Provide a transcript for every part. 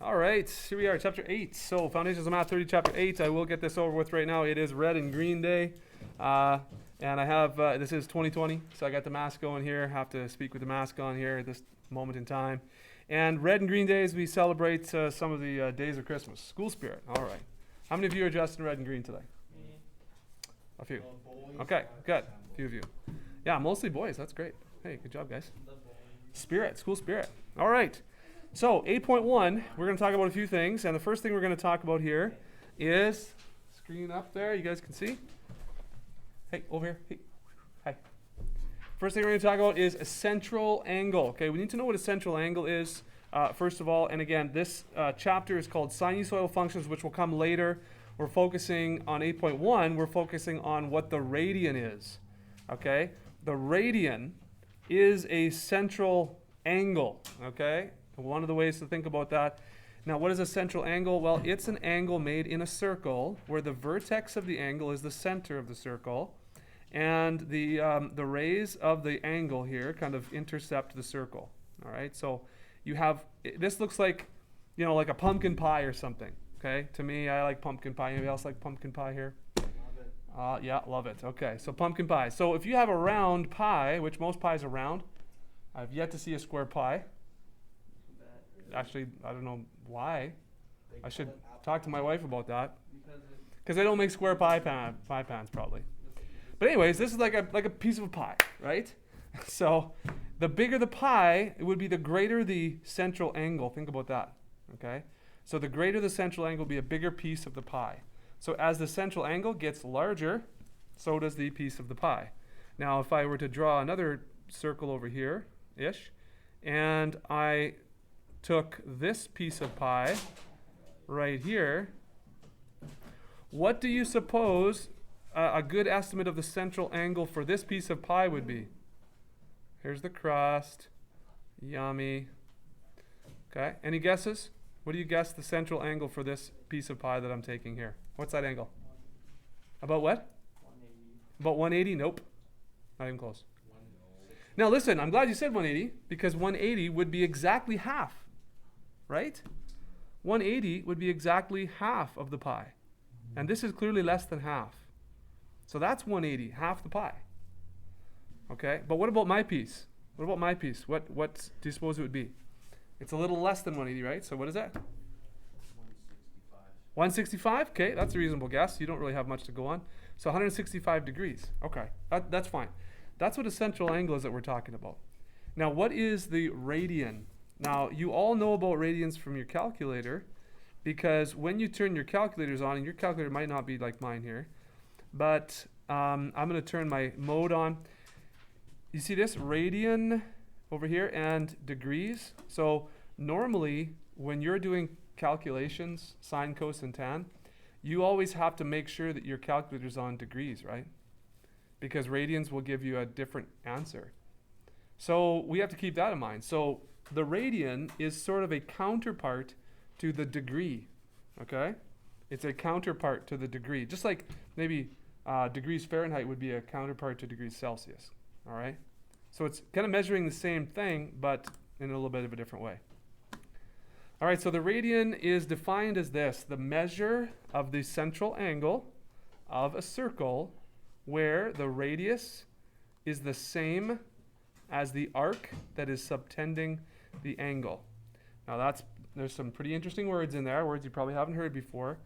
All right, here we are, chapter 8. So, Foundations of Math 30, chapter 8. I will get this over with right now. It is red and green day. And I have, this is 2020, so I got the mask going here. Have to speak with the mask on here at this moment in time. And red and green days, we celebrate some of the days of Christmas. School spirit, all right. How many of you are dressed in red and green today? Me. A few. Okay, good. A few of you. Yeah, mostly boys. That's great. Hey, good job, guys. Spirit, school spirit. All right. So 8.1, we're going to talk about a few things. And the first thing we're going to talk about here is, screen up there, you guys can see. Hey, over here. Hey. Hi. First thing we're going to talk about is a central angle. Okay, we need to know what a central angle is, first of all. And again, this chapter is called sinusoidal functions, which will come later. We're focusing on 8.1. We're focusing on what the radian is. Okay, the radian is a central angle. Okay, one of the ways to think about that. Now, what is a central angle? Well, it's an angle made in a circle where the vertex of the angle is the center of the circle, and the rays of the angle here kind of intercept the circle. All right, so you have, this looks like, you know, like a pumpkin pie or something. Okay, to me, I like pumpkin pie. Anybody else like pumpkin pie here? Love it. Yeah, love it. Okay, so pumpkin pie. So if you have a round pie, which most pies are round, I've yet to see a square pie. Actually, I don't know why. I should talk to my wife about that. Because they don't make square pie pans probably. But anyways, this is like a piece of a pie, right? So the bigger the pie, it would be the greater the central angle. Think about that, okay? So the greater the central angle, be a bigger piece of the pie. So as the central angle gets larger, so does the piece of the pie. Now, if I were to draw another circle over here-ish, and I took this piece of pie right here, what do you suppose a good estimate of the central angle for this piece of pie would be? Here's the crust. Yummy. Okay, any guesses? What do you guess the central angle for this piece of pie that I'm taking here? What's that angle? About what? 180. About 180? Nope. Not even close. Now listen, I'm glad you said 180, because 180 would be exactly half, right? 180 would be exactly half of the pie. And this is clearly less than half. So that's 180, half the pie. Okay, but what about my piece? What about my piece? What do you suppose it would be? It's a little less than 180, right? So what is that? 165? Okay, that's a reasonable guess. You don't really have much to go on. So 165 degrees. Okay, that's fine. That's what a central angle is that we're talking about. Now, what is the radian? Now, you all know about radians from your calculator, because when you turn your calculators on, and your calculator might not be like mine here, but I'm going to turn my mode on. You see this? Radian over here and degrees. So normally, when you're doing calculations, sine, cos, and tan, you always have to make sure that your calculator's on degrees, right? Because radians will give you a different answer. So we have to keep that in mind. So the radian is sort of a counterpart to the degree, okay? It's a counterpart to the degree. Just like maybe degrees Fahrenheit would be a counterpart to degrees Celsius, all right? So it's kind of measuring the same thing, but in a little bit of a different way. All right, so the radian is defined as this: the measure of the central angle of a circle where the radius is the same as the arc that is subtending the angle. Now there's some pretty interesting words in there, words you probably haven't heard before.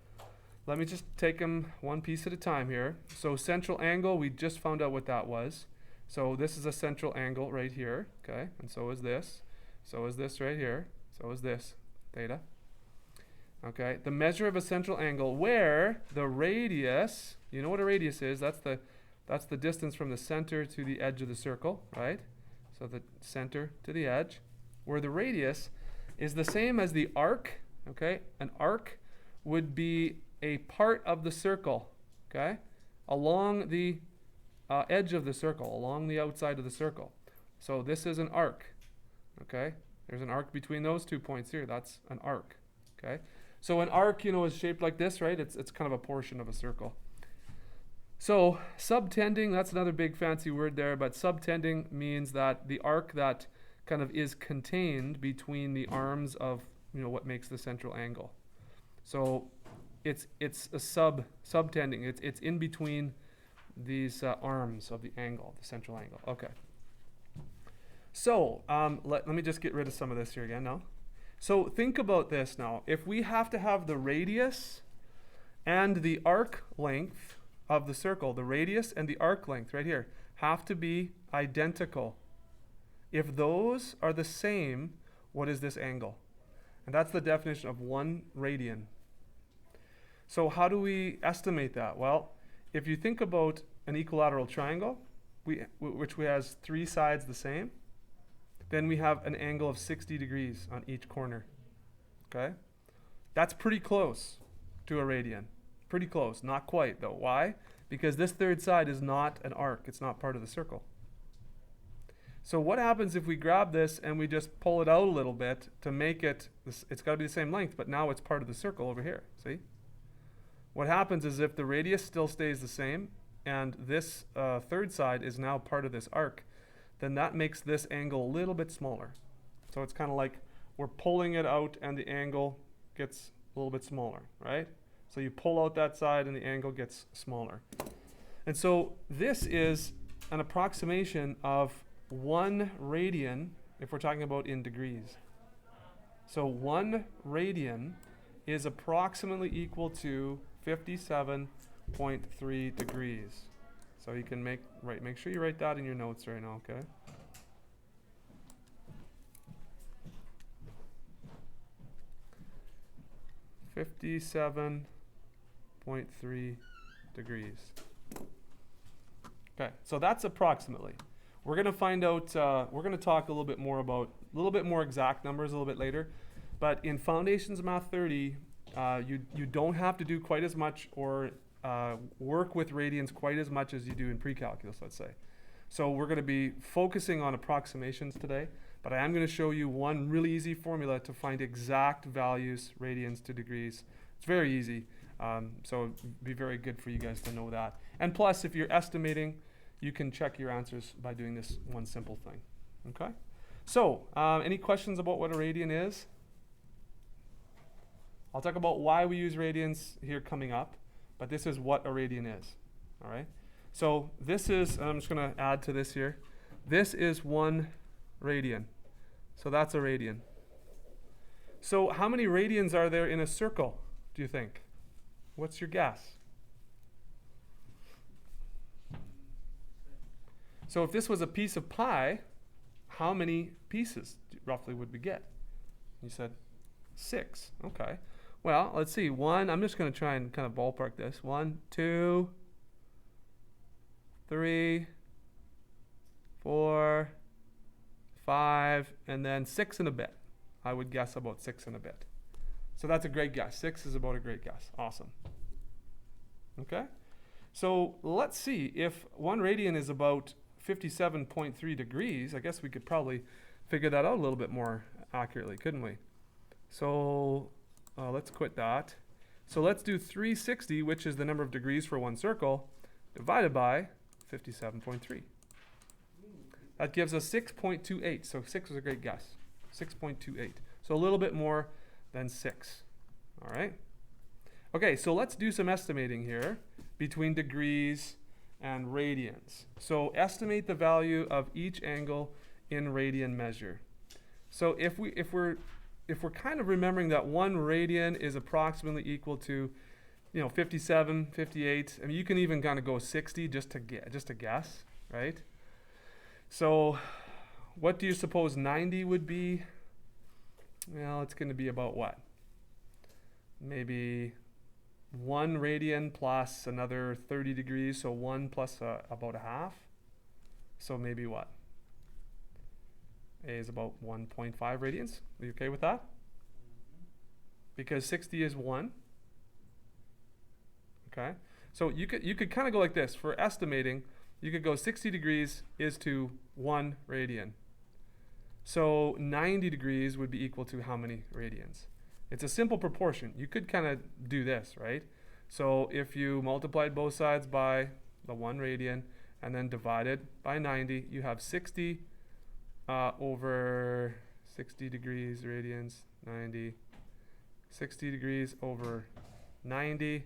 Let me just take them one piece at a time here. So central angle, we just found out what that was. So this is a central angle right here, okay? And so is this. So is this right here. So is this, theta. Okay, the measure of a central angle where the radius, you know what a radius is, that's the distance from the center to the edge of the circle, right? So the center to the edge, where the radius is the same as the arc, okay? An arc would be a part of the circle, okay? Along the edge of the circle, along the outside of the circle. So this is an arc, okay? There's an arc between those 2 points here. That's an arc, okay? So an arc, you know, is shaped like this, right? It's kind of a portion of a circle. So subtending, that's another big fancy word there, but subtending means that the arc that kind of is contained between the arms of what makes the central angle. So it's a subtending. It's in between these arms of the angle, the central angle. Okay. So let me just get rid of some of this here again now. So think about this now. If we have to have the radius and the arc length of the circle, the radius and the arc length right here have to be identical. If those are the same, what is this angle? And that's the definition of 1 radian. So how do we estimate that? Well, if you think about an equilateral triangle, which has 3 sides the same, then we have an angle of 60 degrees on each corner. Okay? That's pretty close to a radian. Pretty close. Not quite, though. Why? Because this third side is not an arc. It's not part of the circle. So what happens if we grab this and we just pull it out a little bit to make it, it's got to be the same length, but now it's part of the circle over here. See? What happens is if the radius still stays the same and this third side is now part of this arc, then that makes this angle a little bit smaller. So it's kind of like we're pulling it out and the angle gets a little bit smaller, right? So you pull out that side and the angle gets smaller. And so this is an approximation of 1 radian if we're talking about in degrees. So 1 radian is approximately equal to 57.3 degrees. So you can make sure you write that in your notes right now, okay? .3 degrees. Okay, so that's approximately. We're going to find out, we're going to talk a little bit more exact numbers a little bit later. But in Foundations of Math 30, you don't have to do quite as much or work with radians quite as much as you do in pre-calculus, let's say. So we're going to be focusing on approximations today, but I am going to show you one really easy formula to find exact values, radians to degrees. It's very easy, so it'd be very good for you guys to know that. And plus, if you're estimating, you can check your answers by doing this one simple thing. Okay? So, any questions about what a radian is? I'll talk about why we use radians here coming up, but this is what a radian is. All right? So this is, I'm just going to add to this here. This is 1 radian. So that's a radian. So how many radians are there in a circle, do you think? What's your guess? So if this was a piece of pie, how many pieces roughly would we get? You said 6. Okay. Well, let's see. 1, I'm just going to try and kind of ballpark this. 1, 2, 3, 4, 5, and then 6 and a bit. I would guess about 6 and a bit. So that's a great guess. 6 is about a great guess. Awesome. Okay? So let's see. If 1 radian is about 57.3 degrees, I guess we could probably figure that out a little bit more accurately, couldn't we? So let's quit that. So let's do 360, which is the number of degrees for 1 circle, divided by 57.3. That gives us 6.28. So 6 is a great guess. 6.28. So a little bit more than 6. All right? Okay, so let's do some estimating here between degrees and radians. So estimate the value of each angle in radian measure. So if we're kind of remembering that 1 radian is approximately equal to, 57, 58. I mean, you can even kind of go 60 just to guess, right? So what do you suppose 90 would be? Well, it's going to be about what? Maybe 1 radian plus another 30 degrees, so 1 plus about a half. So maybe what? A is about 1.5 radians. Are you okay with that? Because 60 is 1. Okay. So you could kind of go like this. For estimating, you could go 60 degrees is to 1 radian. So 90 degrees would be equal to how many radians? It's a simple proportion. You could kind of do this, right? So if you multiplied both sides by the 1 radian and then divided by 90, you have 60 over 60 degrees radians, 90 60 degrees over 90.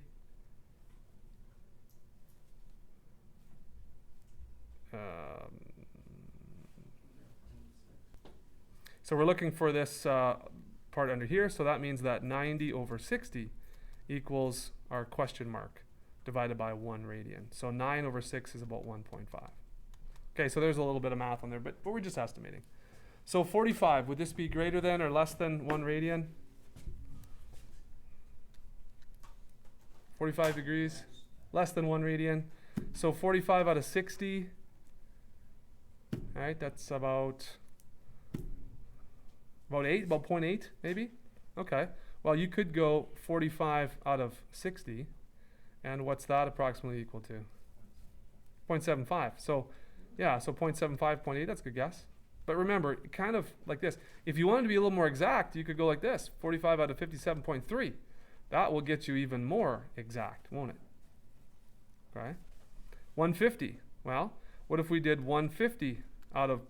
So we're looking for this part under here, so that means that 90 over 60 equals our question mark divided by 1 radian. So 9 over 6 is about 1.5. Okay, so there's a little bit of math on there, but we're just estimating. So 45, would this be greater than or less than 1 radian? 45 degrees, less than 1 radian. So 45 out of 60, all right, that's about 8, about 0.8 maybe? Okay, well you could go 45 out of 60, and what's that approximately equal to? 0.75, so yeah, so 0.75, 0.8, that's a good guess. But remember, kind of like this. If you wanted to be a little more exact, you could go like this, 45 out of 57.3. That will get you even more exact, won't it? Okay. 150. Well, what if we did 150 out of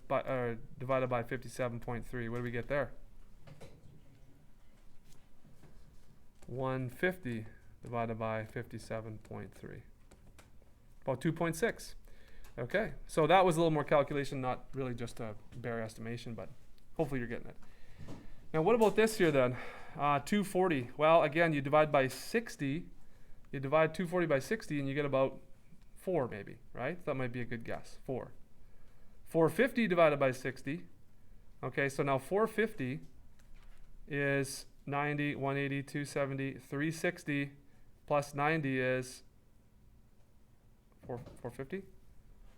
divided by 57.3? What do we get there? 150 divided by 57.3. About 2.6. Okay, so that was a little more calculation, not really just a bare estimation, but hopefully you're getting it. Now what about this here then? 240. Well, again, you divide by 60. You divide 240 by 60 and you get about 4 maybe, right? That might be a good guess, 4. 450 divided by 60. Okay, so now 450 is 90, 180, 270, 360 plus 90 is 450.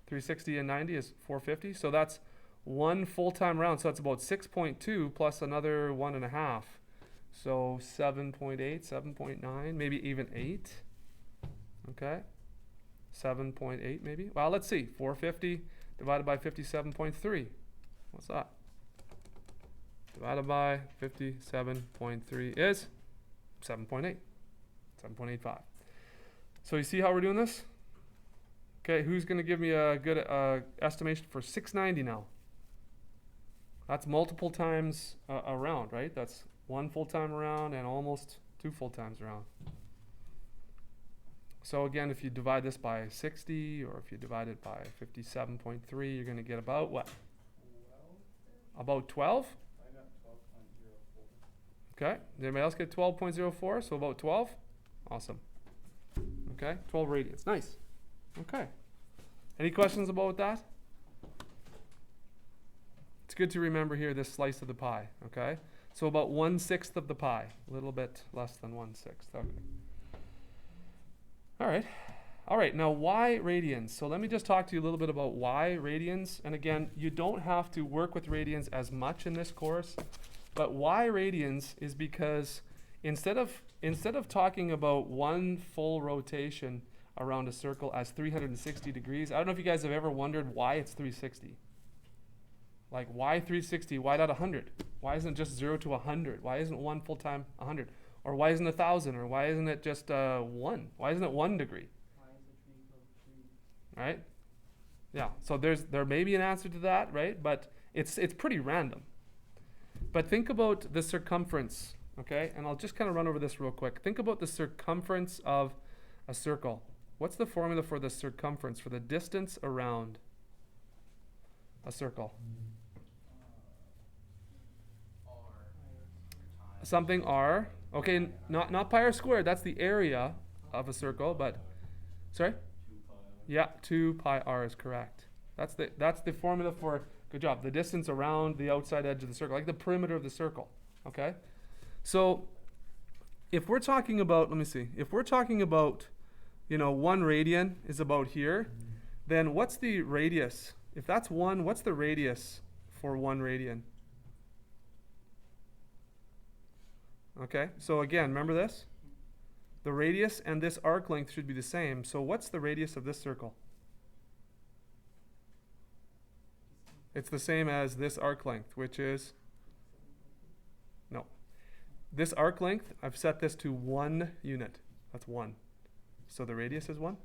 360 and 90 is 450. So that's 1 full-time round. So that's about 6.2 plus another 1.5. So 7.8, 7.9, maybe even 8. Okay. 7.8 maybe. Well, let's see. 450 divided by 57.3. What's that? Divided by 57.3 is 7.8. 7.85. So you see how we're doing this? Okay, who's going to give me a good estimation for 690 now? That's multiple times around, right? That's 1 full-time around and almost 2 full-times around. So again, if you divide this by 60 or if you divide it by 57.3, you're going to get about what? 12. About 12? I got 12.04. Okay, did anybody else get 12.04? So about 12? Awesome. Okay, 12 radians. Nice. Okay. Any questions about that? It's good to remember here this slice of the pie, okay? So about 1/6 of the pie, a little bit less than 1/6. Okay. All right, now why radians? So let me just talk to you a little bit about why radians. And again, you don't have to work with radians as much in this course, but why radians is because instead of talking about 1 full rotation around a circle as 360 degrees. I don't know if you guys have ever wondered why it's 360. Like, why 360? Why not 100? Why isn't it just 0 to 100? Why isn't 1 full time 100? Or why isn't it 1,000? Or why isn't it just 1? Why isn't it 1 degree? Why is it 3 equal to 3? Right? Yeah, so there may be an answer to that, right? But it's pretty random. But think about the circumference, okay? And I'll just kind of run over this real quick. Think about the circumference of a circle. What's the formula for the circumference, for the distance around a circle? R times Something r. Okay, not pi r squared. That's the area of a circle, but sorry? 2 pi r. Yeah, 2 pi r is correct. That's the formula for, good job, the distance around the outside edge of the circle, like the perimeter of the circle. Okay? So if we're talking about, let me see, if we're talking about 1 radian is about here, then what's the radius? If that's 1, what's the radius for 1 radian? Okay, so again, remember this? The radius and this arc length should be the same. So what's the radius of this circle? It's the same as this arc length, which is, no. This arc length, I've set this to 1 unit. That's 1. So the radius is 1?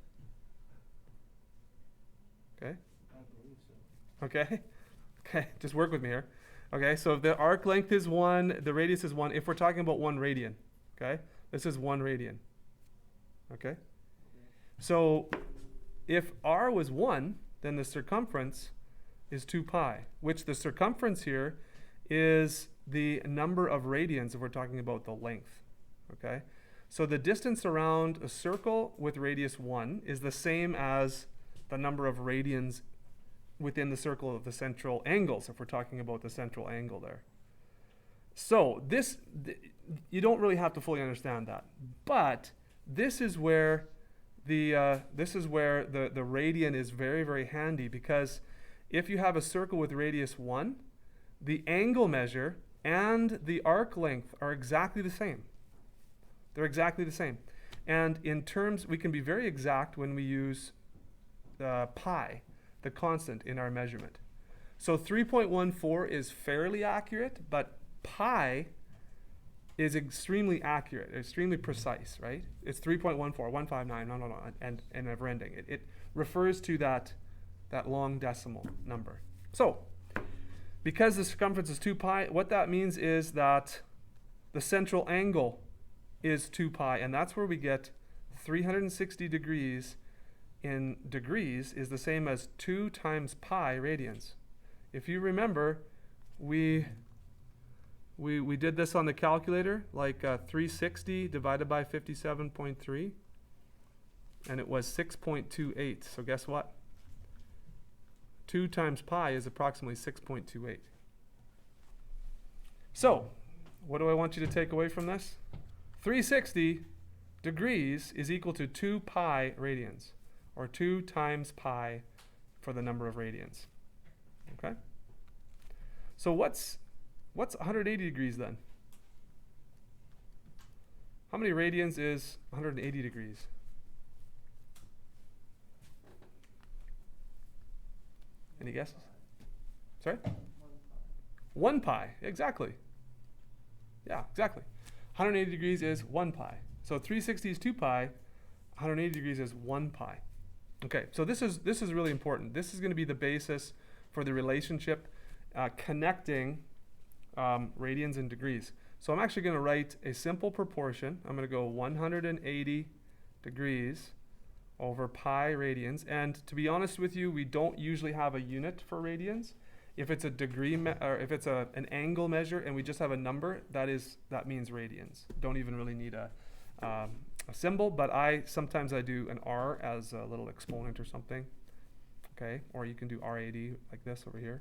Okay? I believe so. Okay? Okay, just work with me here. Okay, so if the arc length is 1, the radius is 1, if we're talking about 1 radian. Okay? This is 1 radian. Okay? So if r was 1, then the circumference is 2 pi, which the circumference here is the number of radians if we're talking about the length. Okay? So the distance around a circle with radius 1 is the same as the number of radians within the circle of the central angles, if we're talking about the central angle there. So you don't really have to fully understand that, but this is where the radian is very, very handy, because if you have a circle with radius 1, the angle measure and the arc length are exactly the same. They're exactly the same. And in terms, we can be very exact when we use pi, the constant in our measurement. So 3.14 is fairly accurate, but pi is extremely accurate, extremely precise, right? It's 3.14, 159, no, and never ending. It refers to that long decimal number. So because the circumference is 2 pi, what that means is that the central angle is 2 pi, and that's where we get 360 degrees in degrees is the same as 2 times pi radians. If you remember, we did this on the calculator, like 360 divided by 57.3, and it was 6.28. So guess what? 2 times pi is approximately 6.28. So, what do I want you to take away from this? 360 degrees is equal to 2 pi radians, or 2 times pi for the number of radians. Okay? So what's 180 degrees then? How many radians is 180 degrees? Any guesses? Sorry? 1 pi, exactly. Yeah, exactly. 180 degrees is 1 pi. So 360 is 2 pi, 180 degrees is 1 pi. Okay, so this is really important. This is going to be the basis for the relationship connecting radians and degrees. So I'm actually going to write a simple proportion. I'm going to go 180 degrees over pi radians. And to be honest with you, we don't usually have a unit for radians. If it's a degree or if it's an angle measure and we just have a number, that means radians. Don't even really need a symbol, but sometimes I do an r as a little exponent or something. Okay, or you can do r80 like this over here.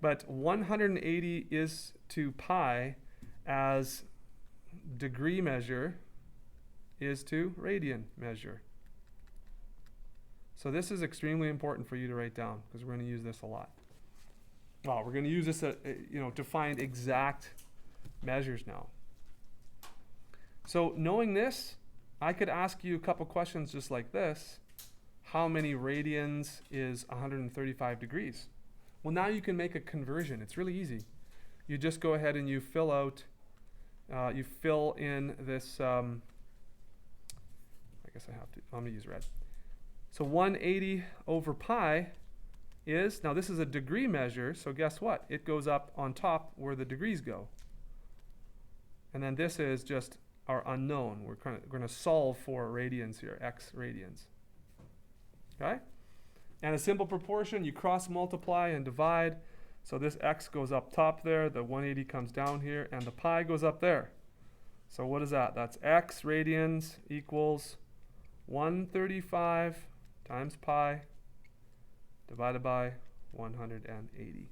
But 180 is to pi as degree measure is to radian measure. So this is extremely important for you to write down, because we're going to use this a lot. Well, we're going to use this to find exact measures now. So knowing this, I could ask you a couple questions just like this. How many radians is 135 degrees? Well, now you can make a conversion. It's really easy. You just go ahead and you fill in this, I guess I have to, I'm going to use red. So 180 over pi is, now this is a degree measure, so guess what? It goes up on top where the degrees go. And then this is just our unknown. We're going to solve for radians here, x radians. Okay? And a simple proportion, you cross multiply and divide. So this x goes up top there, the 180 comes down here, and the pi goes up there. So what is that? That's x radians equals 135 times pi divided by 180.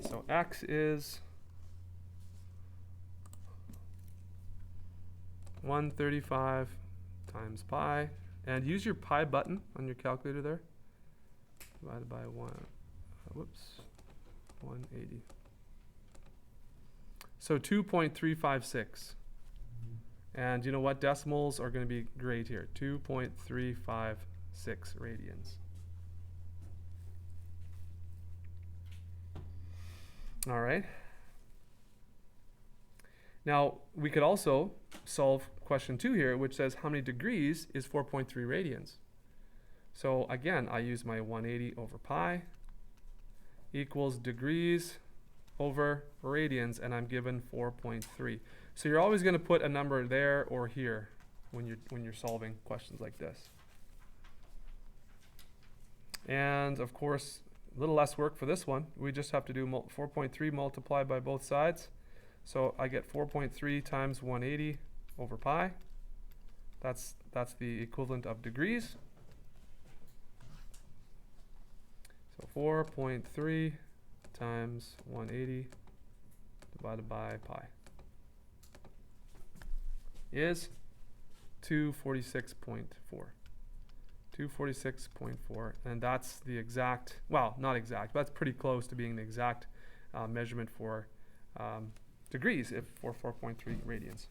So x is 135 times pi, and use your pi button on your calculator there, divided by 180. So 2.356. And you know what? Decimals are going to be great here. 2.356 radians. All right. Now, we could also solve question 2 here, which says how many degrees is 4.3 radians? So again, I use my 180 over pi equals degrees over radians, and I'm given 4.3. So you're always going to put a number there or here when you're solving questions like this. And of course, a little less work for this one. We just have to do 4.3 multiplied by both sides. So I get 4.3 times 180 over pi. That's the equivalent of degrees. So 4.3 times 180 divided by pi is 246.4. 246.4, and that's the exact, well, not exact, but that's pretty close to being the exact measurement for degrees for 4.3 radians.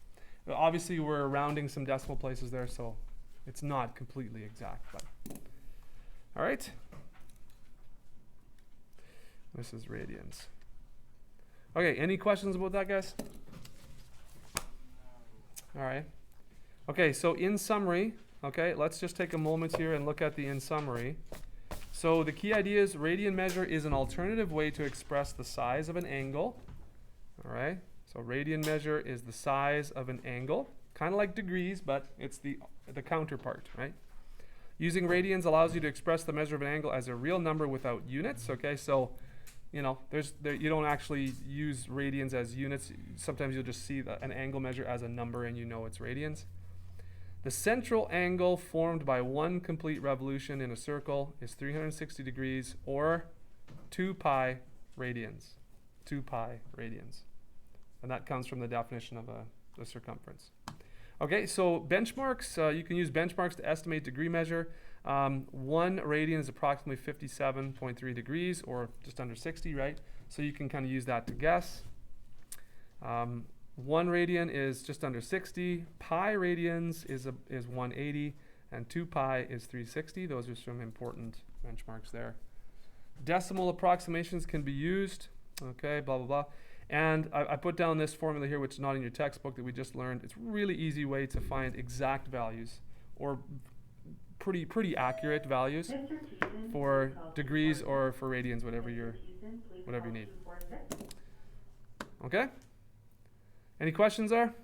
But obviously, we're rounding some decimal places there, so it's not completely exact. But all right, this is radians. Okay, any questions about that, guys? All right. Okay, so in summary, okay, let's just take a moment here and look at the in summary. So the key idea is radian measure is an alternative way to express the size of an angle. All right, so radian measure is the size of an angle, kind of like degrees, but it's the counterpart, right? Using radians allows you to express the measure of an angle as a real number without units. Okay, so you know, you don't actually use radians as units. Sometimes you'll just see an angle measure as a number and you know it's radians. The central angle formed by one complete revolution in a circle is 360 degrees, or 2 pi radians. 2 pi radians. And that comes from the definition of the circumference. Okay, so benchmarks, you can use benchmarks to estimate degree measure. 1 radian is approximately 57.3 degrees, or just under 60, right? So you can kind of use that to guess. 1 radian is just under 60. Pi radians is 180, and 2 pi is 360. Those are some important benchmarks there. Decimal approximations can be used. Okay, blah, blah, blah. And I put down this formula here, which is not in your textbook, that we just learned. It's a really easy way to find exact values, or pretty accurate values for degrees or for radians, whatever you need. Okay? Any questions there?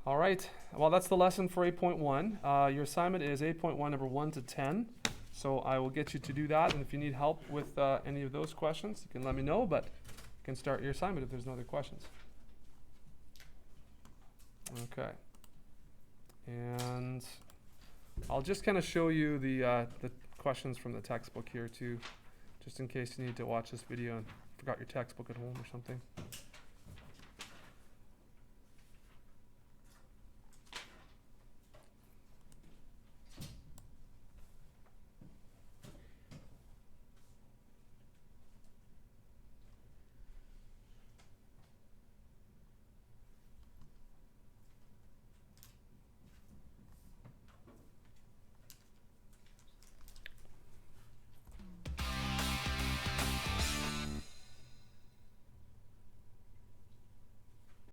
All right. Well, that's the lesson for 8.1. Your assignment is 8.1, number 1 to 10. So I will get you to do that. And if you need help with any of those questions, you can let me know. But you can start your assignment if there's no other questions. Okay. And I'll just kind of show you the questions from the textbook here too, just in case you need to watch this video and forgot your textbook at home or something.